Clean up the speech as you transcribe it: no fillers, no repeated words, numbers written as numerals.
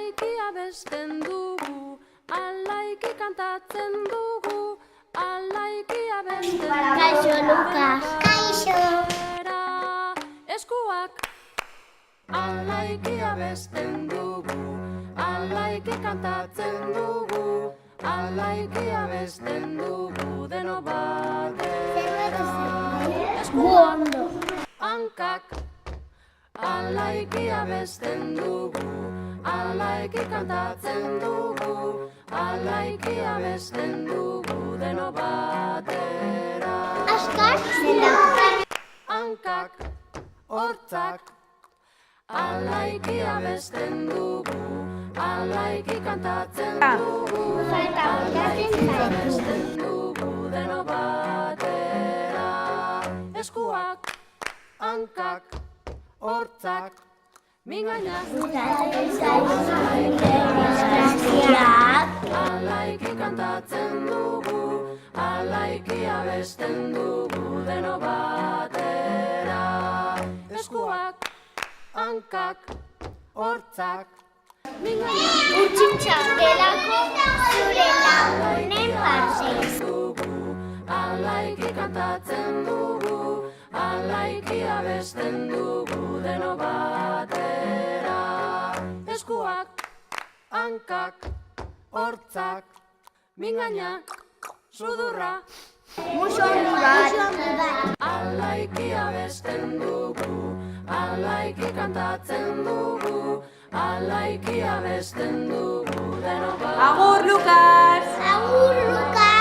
alaiki abesten dugu, alaiki kantatzen dugu, alaiki abesten dugu. Kaixo, Lukas. Kaixo. Eskuak alaiki abesten dugu, alaiki kantatzen dugu, alaiki abesten dugu, deno batera. Ondo. Hankak alaiki abesten dugu, alaiki kantatzen dugu, alaiki abesten dugu, deno batera. Askar zela. Hankak, hortzak, alaiki abesten dugu, alaiki kantatzen dugu, alaiki abesten dugu, deno batera. Eskuak, hankak, hortzak, mingainak, alaiki kantatzen dugu, alaiki abesten dugu, deno batera. Eskuak, hankak, hortzak, mingainak, Utxintxa gelako zure lagunen partez. alaiki kantatzen dugu, alaiki abesten dugu, deno batera. Eskuak, hankak, hortzak, mingainak, sudurra, Muxo bat. alaiki abesten dugu, alaiki kantatzen dugu, alaiki abesten dugu, deno batera. Agur, Lukas. Agur, Lukas.